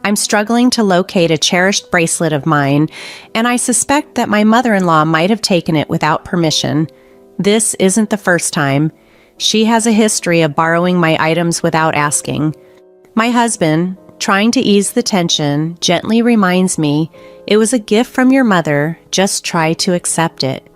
I'm struggling to locate a cherished bracelet of mine, and I suspect that my mother-in-law might have taken it without permission. This isn't the first time. She has a history of borrowing my items without asking. My husband, trying to ease the tension, gently reminds me, "It was a gift from your mother, just try to accept it."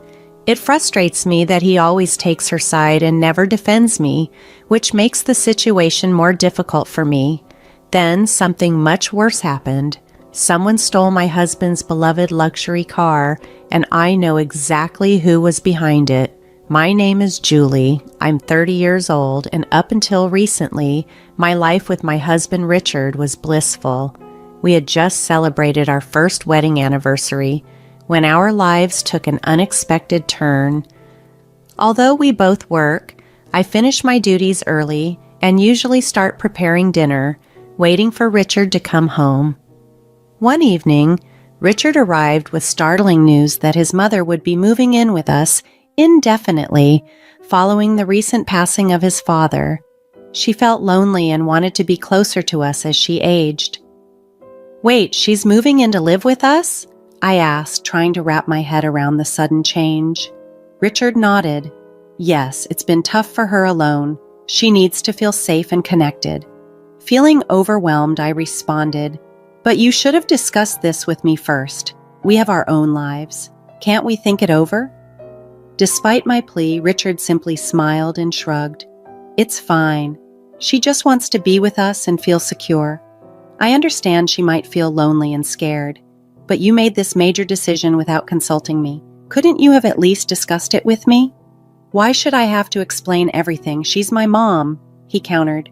It frustrates me that he always takes her side and never defends me, which makes the situation more difficult for me. Then something much worse happened. Someone stole my husband's beloved luxury car, and I know exactly who was behind it. My name is Julie. I'm 30 years old, and up until recently, my life with my husband Richard was blissful. We had just celebrated our first wedding anniversary when our lives took an unexpected turn. Although we both work, I finish my duties early and usually start preparing dinner, waiting for Richard to come home. One evening, Richard arrived with startling news that his mother would be moving in with us indefinitely following the recent passing of his father. She felt lonely and wanted to be closer to us as she aged. "Wait, she's moving in to live with us?" I asked, trying to wrap my head around the sudden change. Richard nodded. "Yes, it's been tough for her alone. She needs to feel safe and connected." Feeling overwhelmed, I responded, "But you should have discussed this with me first. We have our own lives. Can't we think it over?" Despite my plea, Richard simply smiled and shrugged. "It's fine. She just wants to be with us and feel secure. I understand she might feel lonely and scared, but you made this major decision without consulting me. Couldn't you have at least discussed it with me?" "Why should I have to explain everything? She's my mom," he countered.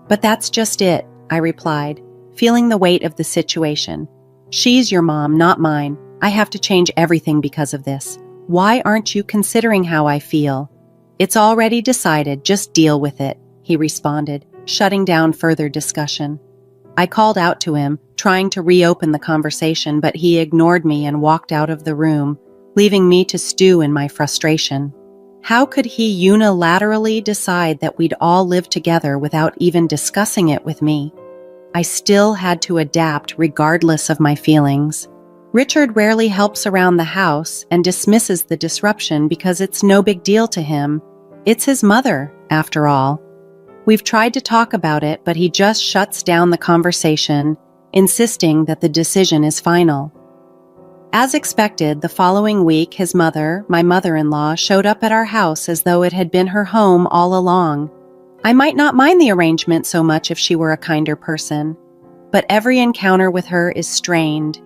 "But that's just it," I replied, feeling the weight of the situation. "She's your mom, not mine. I have to change everything because of this. Why aren't you considering how I feel?" "It's already decided, just deal with it," he responded, shutting down further discussion. I called out to him, trying to reopen the conversation, but he ignored me and walked out of the room, leaving me to stew in my frustration. How could he unilaterally decide that we'd all live together without even discussing it with me? I still had to adapt regardless of my feelings. Richard rarely helps around the house and dismisses the disruption because it's no big deal to him. It's his mother, after all. We've tried to talk about it, but he just shuts down the conversation, insisting that the decision is final. As expected, the following week, his mother, my mother-in-law, showed up at our house as though it had been her home all along. I might not mind the arrangement so much if she were a kinder person, but every encounter with her is strained.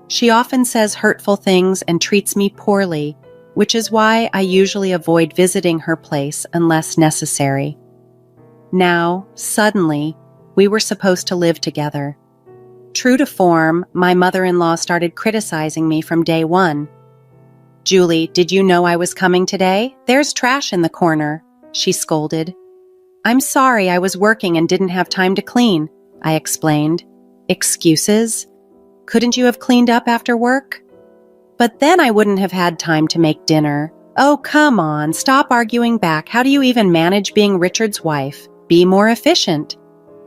She often says hurtful things and treats me poorly, which is why I usually avoid visiting her place unless necessary. Now, suddenly, we were supposed to live together. True to form, my mother-in-law started criticizing me from day one. "Julie, did you know I was coming today? There's trash in the corner," she scolded. "I'm sorry, I was working and didn't have time to clean," I explained. "Excuses? Couldn't you have cleaned up after work?" "But then I wouldn't have had time to make dinner." "Oh, come on, stop arguing back. How do you even manage being Richard's wife? Be more efficient."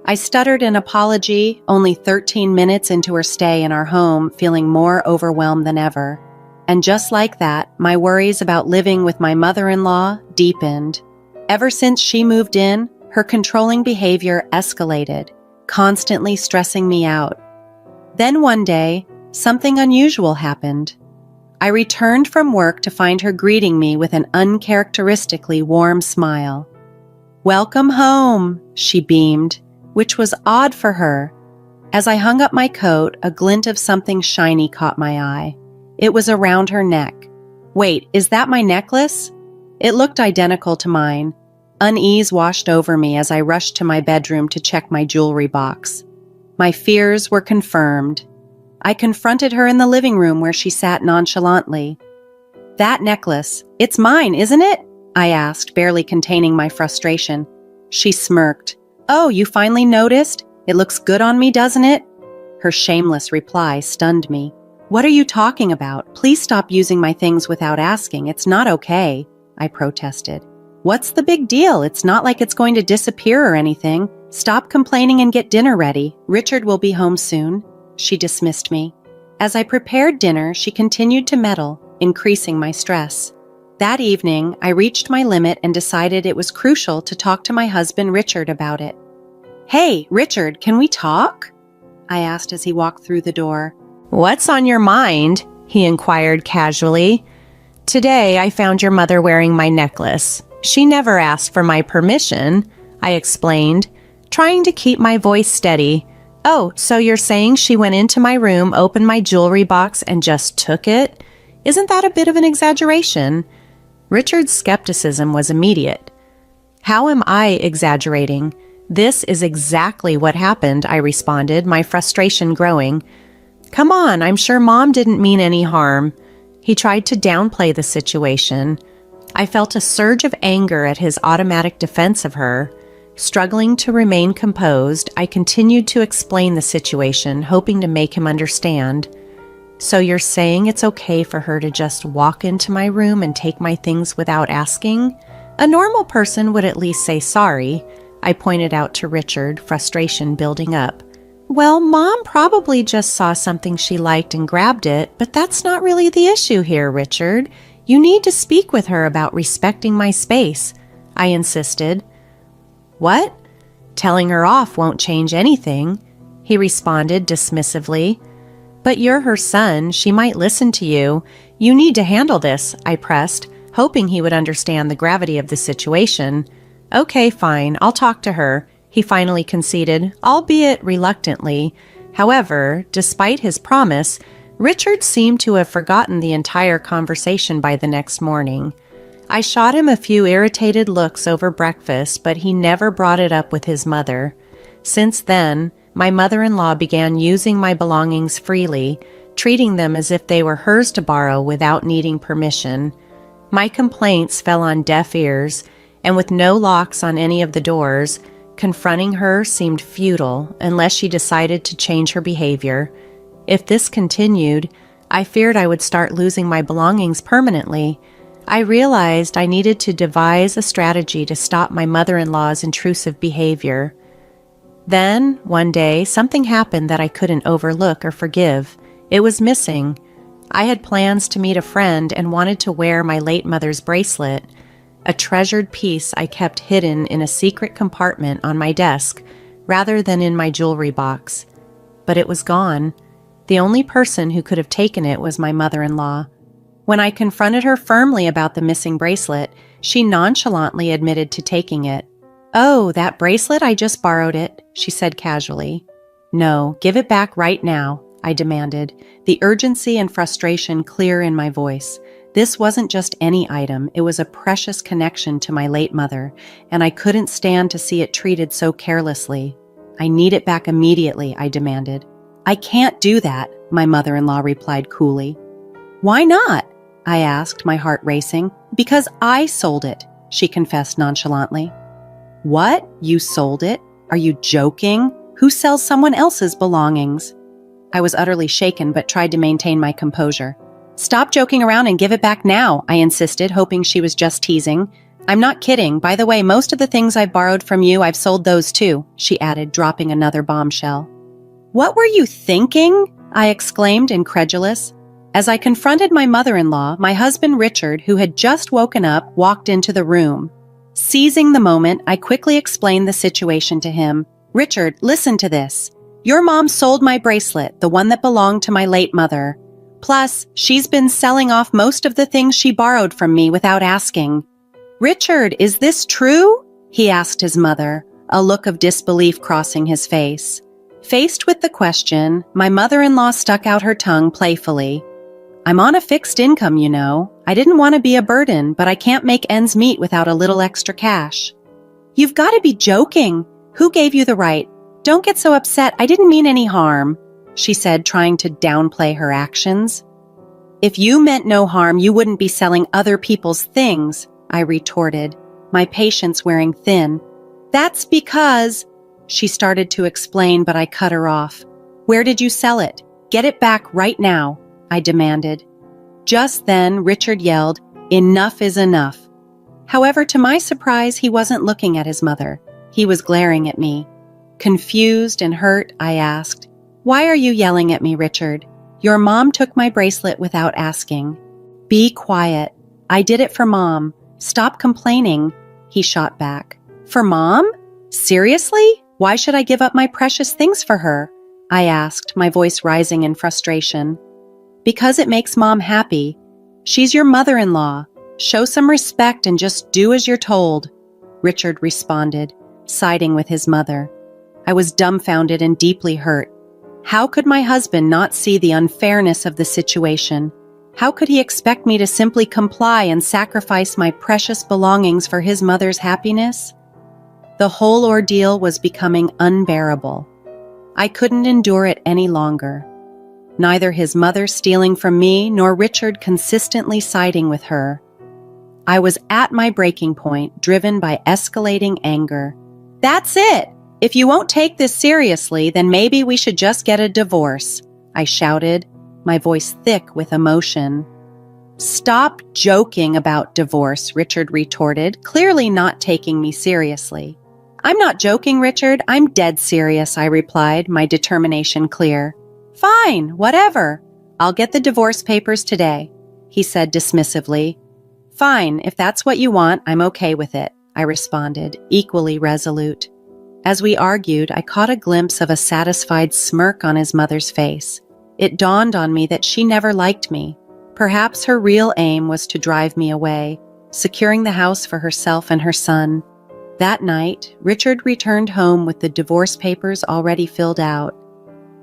I stuttered an apology, only 13 minutes into her stay in our home, feeling more overwhelmed than ever. And just like that, my worries about living with my mother-in-law deepened. Ever since she moved in, her controlling behavior escalated, constantly stressing me out. Then one day, something unusual happened. I returned from work to find her greeting me with an uncharacteristically warm smile. "Welcome home," she beamed, which was odd for her. As I hung up my coat, a glint of something shiny caught my eye. It was around her neck. "Wait, is that my necklace?" It looked identical to mine. Unease washed over me as I rushed to my bedroom to check my jewelry box. My fears were confirmed. I confronted her in the living room where she sat nonchalantly. "That necklace, it's mine, isn't it?" I asked, barely containing my frustration. She smirked. "Oh, you finally noticed? It looks good on me, doesn't it?" Her shameless reply stunned me. "What are you talking about? Please stop using my things without asking. It's not okay," I protested. "What's the big deal? It's not like it's going to disappear or anything. "Stop complaining and get dinner ready. Richard will be home soon." She dismissed me. As I prepared dinner, she continued to meddle, increasing my stress. That evening, I reached my limit and decided it was crucial to talk to my husband Richard about it. "Hey, Richard, can we talk?" I asked as he walked through the door. "What's on your mind?" he inquired casually. "Today, I found your mother wearing my necklace. She never asked for my permission," I explained, trying to keep my voice steady. "Oh, so you're saying she went into my room, opened my jewelry box, and just took it? Isn't that a bit of an exaggeration?" Richard's skepticism was immediate. "How am I exaggerating? This is exactly what happened," I responded, my frustration growing. "Come on, I'm sure Mom didn't mean any harm." He tried to downplay the situation. I felt a surge of anger at his automatic defense of her. Struggling to remain composed, I continued to explain the situation, hoping to make him understand. "So you're saying it's okay for her to just walk into my room and take my things without asking? A normal person would at least say sorry," I pointed out to Richard, frustration building up. "Well, Mom probably just saw something she liked and grabbed it, but that's not really the issue here, Richard. You need to speak with her about respecting my space," I insisted. "What? Telling her off won't change anything," he responded dismissively. "But you're her son. She might listen to you. You need to handle this," I pressed, hoping he would understand the gravity of the situation. "Okay, fine. I'll talk to her," he finally conceded, albeit reluctantly. However, despite his promise, Richard seemed to have forgotten the entire conversation by the next morning. I shot him a few irritated looks over breakfast, but he never brought it up with his mother. Since then, my mother-in-law began using my belongings freely, treating them as if they were hers to borrow without needing permission. My complaints fell on deaf ears, and with no locks on any of the doors, confronting her seemed futile unless she decided to change her behavior. If this continued, I feared I would start losing my belongings permanently. I realized I needed to devise a strategy to stop my mother-in-law's intrusive behavior. Then, one day, something happened that I couldn't overlook or forgive. It was missing. I had plans to meet a friend and wanted to wear my late mother's bracelet, a treasured piece I kept hidden in a secret compartment on my desk, rather than in my jewelry box. But it was gone. The only person who could have taken it was my mother-in-law. When I confronted her firmly about the missing bracelet, she nonchalantly admitted to taking it. "Oh, that bracelet? I just borrowed it," she said casually. "No, give it back right now," I demanded, the urgency and frustration clear in my voice. This wasn't just any item, it was a precious connection to my late mother, and I couldn't stand to see it treated so carelessly. "I need it back immediately," I demanded. "I can't do that," my mother-in-law replied coolly. "Why not?" I asked, my heart racing. "Because I sold it," she confessed nonchalantly. "What? You sold it? Are you joking? Who sells someone else's belongings?" I was utterly shaken but tried to maintain my composure. "Stop joking around and give it back now," I insisted, hoping she was just teasing. "I'm not kidding. By the way, most of the things I've borrowed from you, I've sold those too," she added, dropping another bombshell. "What were you thinking?" I exclaimed, incredulous. As I confronted my mother-in-law, my husband Richard, who had just woken up, walked into the room. Seizing the moment, I quickly explained the situation to him. "Richard, listen to this. Your mom sold my bracelet, the one that belonged to my late mother. Plus, she's been selling off most of the things she borrowed from me without asking." "Richard, is this true?" he asked his mother, a look of disbelief crossing his face. Faced with the question, my mother-in-law stuck out her tongue playfully. "I'm on a fixed income, you know. I didn't want to be a burden, but I can't make ends meet without a little extra cash." "You've got to be joking. Who gave you the right? Don't get so upset. I didn't mean any harm," she said, trying to downplay her actions. "If you meant no harm, you wouldn't be selling other people's things," I retorted, my patience wearing thin. "That's because—" she started to explain, but I cut her off. "Where did you sell it? Get it back right now," I demanded. Just then, Richard yelled, "Enough is enough." However, to my surprise, he wasn't looking at his mother. He was glaring at me. Confused and hurt, I asked, "Why are you yelling at me, Richard? Your mom took my bracelet without asking." "Be quiet. I did it for Mom. Stop complaining," he shot back. "For Mom? Seriously? Why should I give up my precious things for her?" I asked, my voice rising in frustration. "Because it makes Mom happy. She's your mother-in-law. Show some respect and just do as you're told," Richard responded, siding with his mother. I was dumbfounded and deeply hurt. How could my husband not see the unfairness of the situation? How could he expect me to simply comply and sacrifice my precious belongings for his mother's happiness? The whole ordeal was becoming unbearable. I couldn't endure it any longer. Neither his mother stealing from me nor Richard consistently siding with her. I was at my breaking point, driven by escalating anger. "That's it! If you won't take this seriously, then maybe we should just get a divorce," I shouted, my voice thick with emotion. "Stop joking about divorce," Richard retorted, clearly not taking me seriously. "I'm not joking, Richard. I'm dead serious," I replied, my determination clear. "Fine, whatever. I'll get the divorce papers today," he said dismissively. "Fine, if that's what you want, I'm okay with it," I responded, equally resolute. As we argued, I caught a glimpse of a satisfied smirk on his mother's face. It dawned on me that she never liked me. Perhaps her real aim was to drive me away, securing the house for herself and her son. That night, Richard returned home with the divorce papers already filled out.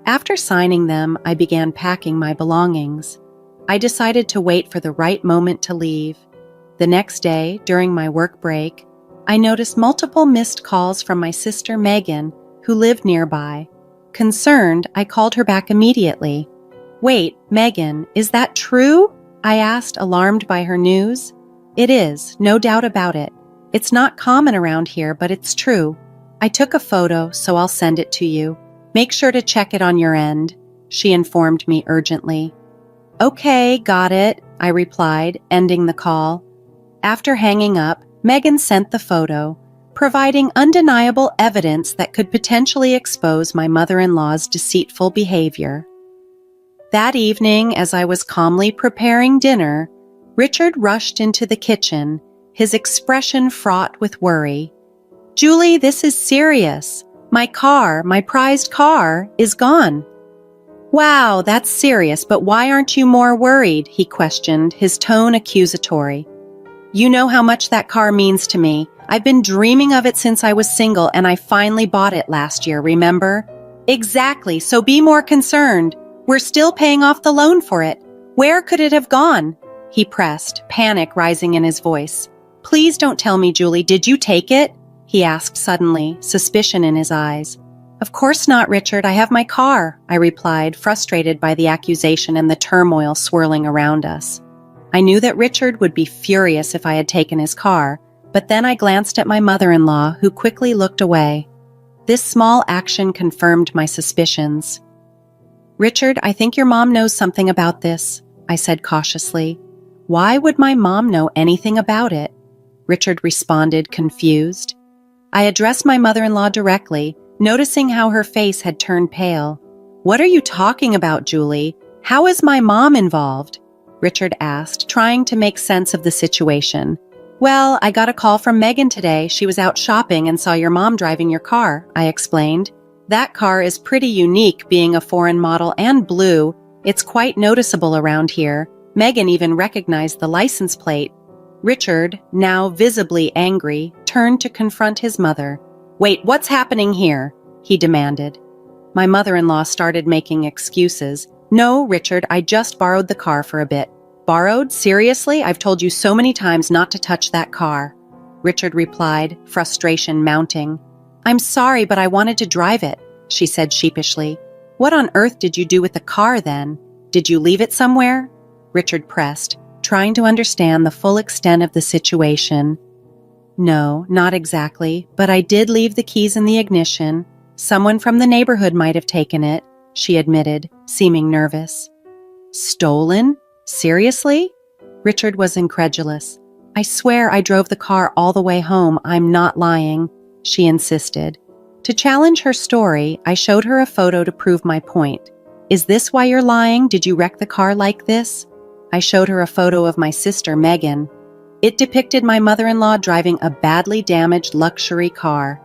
After signing them, I began packing my belongings. I decided to wait for the right moment to leave. The next day, during my work break, I noticed multiple missed calls from my sister Megan, who lived nearby. Concerned, I called her back immediately. "Wait, Megan, is that true?" I asked, alarmed by her news. "It is, no doubt about it. It's not common around here, but it's true. I took a photo, so I'll send it to you. Make sure to check it on your end," she informed me urgently. "Okay, got it," I replied, ending the call. After hanging up, Megan sent the photo, providing undeniable evidence that could potentially expose my mother-in-law's deceitful behavior. That evening, as I was calmly preparing dinner, Richard rushed into the kitchen, his expression fraught with worry. "Julie, this is serious. My prized car, is gone." "Wow, that's serious, but why aren't you more worried?" he questioned, his tone accusatory. "You know how much that car means to me. I've been dreaming of it since I was single, and I finally bought it last year, remember?" "Exactly, so be more concerned. We're still paying off the loan for it. Where could it have gone?" he pressed, panic rising in his voice. "Please don't tell me, Julie, did you take it?" he asked suddenly, suspicion in his eyes. "Of course not, Richard, I have my car," I replied, frustrated by the accusation and the turmoil swirling around us. I knew that Richard would be furious if I had taken his car, but then I glanced at my mother-in-law, who quickly looked away. This small action confirmed my suspicions. "Richard, I think your mom knows something about this," I said cautiously. "Why would my mom know anything about it?" Richard responded, confused. I addressed my mother-in-law directly, noticing how her face had turned pale. "What are you talking about, Julie? How is my mom involved?" Richard asked, trying to make sense of the situation. "Well, I got a call from Megan today. She was out shopping and saw your mom driving your car," I explained. "That car is pretty unique, being a foreign model and blue. It's quite noticeable around here. Megan even recognized the license plate." Richard, now visibly angry, turned to confront his mother. "Wait, what's happening here?" he demanded. My mother-in-law started making excuses. "No, Richard, I just borrowed the car for a bit." "Borrowed? Seriously? I've told you so many times not to touch that car," Richard replied, frustration mounting. "I'm sorry, but I wanted to drive it," she said sheepishly. "What on earth did you do with the car then? Did you leave it somewhere?" Richard pressed, trying to understand the full extent of the situation. "No, not exactly, but I did leave the keys in the ignition. Someone from the neighborhood might have taken it," she admitted, seeming nervous. "Stolen? Seriously?" Richard was incredulous. "I swear I drove the car all the way home. I'm not lying," she insisted. To challenge her story, I showed her a photo to prove my point. Is this why you're lying? Did you wreck the car like this? I showed her a photo of my sister, Megan. It depicted my mother-in-law driving a badly damaged luxury car.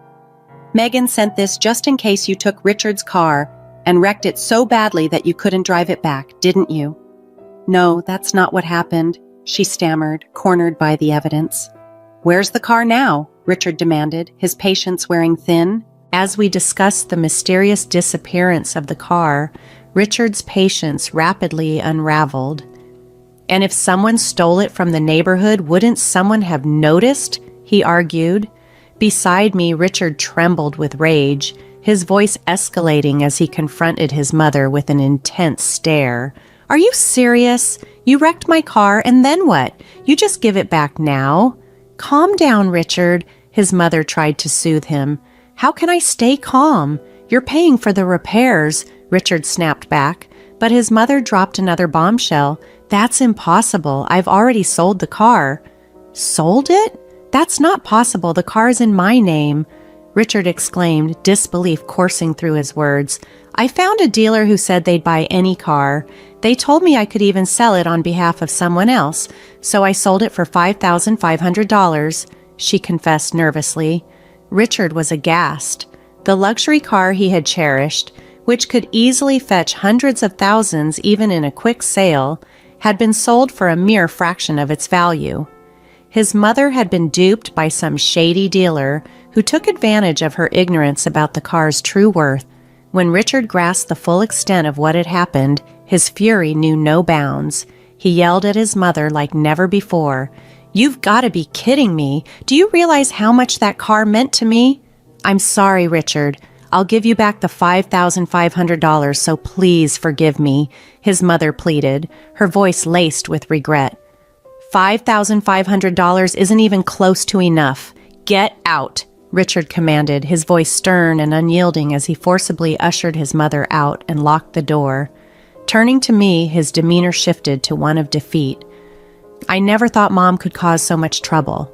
Megan sent this just in case you took Richard's car and wrecked it so badly that you couldn't drive it back, didn't you? No, that's not what happened, she stammered, cornered by the evidence. Where's the car now? Richard demanded, his patience wearing thin. As we discussed the mysterious disappearance of the car, Richard's patience rapidly unraveled. And if someone stole it from the neighborhood, wouldn't someone have noticed? He argued. Beside me, Richard trembled with rage, his voice escalating as he confronted his mother with an intense stare. Are you serious? You wrecked my car, and then what? You just give it back now? Calm down, Richard, his mother tried to soothe him. How can I stay calm? You're paying for the repairs, Richard snapped back, but his mother dropped another bombshell. That's impossible. I've already sold the car. Sold it? That's not possible. The car's in my name, Richard exclaimed, disbelief coursing through his words. I found a dealer who said they'd buy any car. They told me I could even sell it on behalf of someone else, so I sold it for $5,500, she confessed nervously. Richard was aghast. The luxury car he had cherished, which could easily fetch hundreds of thousands even in a quick sale, had been sold for a mere fraction of its value. His mother had been duped by some shady dealer who took advantage of her ignorance about the car's true worth. When Richard grasped the full extent of what had happened, his fury knew no bounds. He yelled at his mother like never before. You've got to be kidding me. Do you realize how much that car meant to me? I'm sorry, Richard. I'll give you back the $5,500, so please forgive me, his mother pleaded, her voice laced with regret. $5,500 isn't even close to enough. Get out, Richard commanded, his voice stern and unyielding as he forcibly ushered his mother out and locked the door. Turning to me, his demeanor shifted to one of defeat. I never thought Mom could cause so much trouble.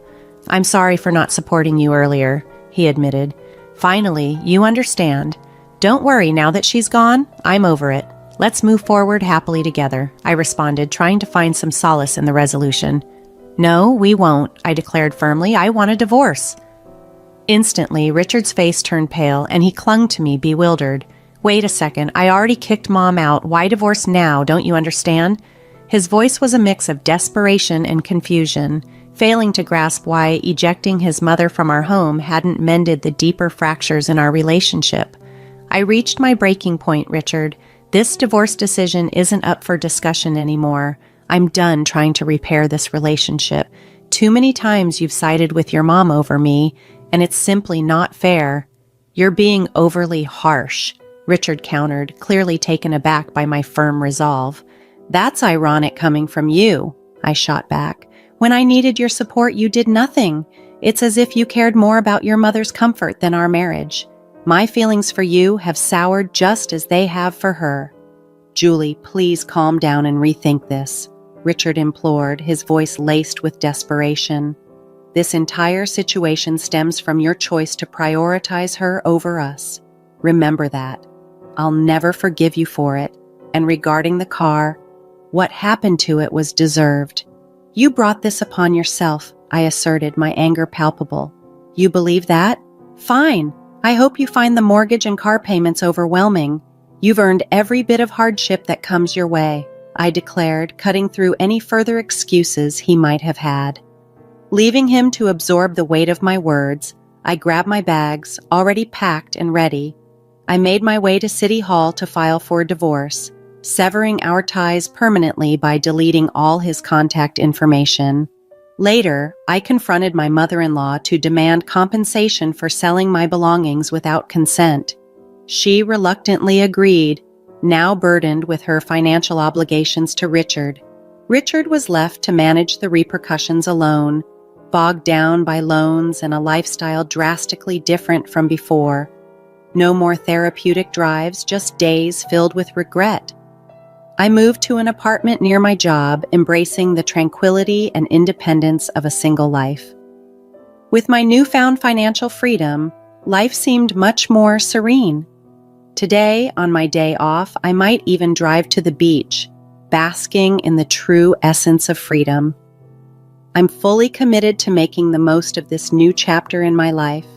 I'm sorry for not supporting you earlier, he admitted. Finally, you understand. Don't worry, now that she's gone, I'm over it. Let's move forward happily together, I responded, trying to find some solace in the resolution. No, we won't, I declared firmly. I want a divorce. Instantly, Richard's face turned pale, and he clung to me, bewildered. Wait a second, I already kicked Mom out. Why divorce now? Don't you understand? His voice was a mix of desperation and confusion, failing to grasp why ejecting his mother from our home hadn't mended the deeper fractures in our relationship. I reached my breaking point, Richard. This divorce decision isn't up for discussion anymore. I'm done trying to repair this relationship. Too many times you've sided with your mom over me, and it's simply not fair. You're being overly harsh, Richard countered, clearly taken aback by my firm resolve. That's ironic coming from you, I shot back. When I needed your support, you did nothing. It's as if you cared more about your mother's comfort than our marriage. My feelings for you have soured just as they have for her. Julie, please calm down and rethink this, Richard implored, his voice laced with desperation. This entire situation stems from your choice to prioritize her over us. Remember that. I'll never forgive you for it. And regarding the car, what happened to it was deserved. You brought this upon yourself, I asserted, my anger palpable. You believe that? Fine. I hope you find the mortgage and car payments overwhelming. You've earned every bit of hardship that comes your way, I declared, cutting through any further excuses he might have had. Leaving him to absorb the weight of my words, I grabbed my bags, already packed and ready. I made my way to City Hall to file for divorce, severing our ties permanently by deleting all his contact information. Later, I confronted my mother-in-law to demand compensation for selling my belongings without consent. She reluctantly agreed, now burdened with her financial obligations to Richard. Richard was left to manage the repercussions alone, bogged down by loans and a lifestyle drastically different from before. No more therapeutic drives, just days filled with regret. I moved to an apartment near my job, embracing the tranquility and independence of a single life. With my newfound financial freedom, life seemed much more serene. Today, on my day off, I might even drive to the beach, basking in the true essence of freedom. I'm fully committed to making the most of this new chapter in my life.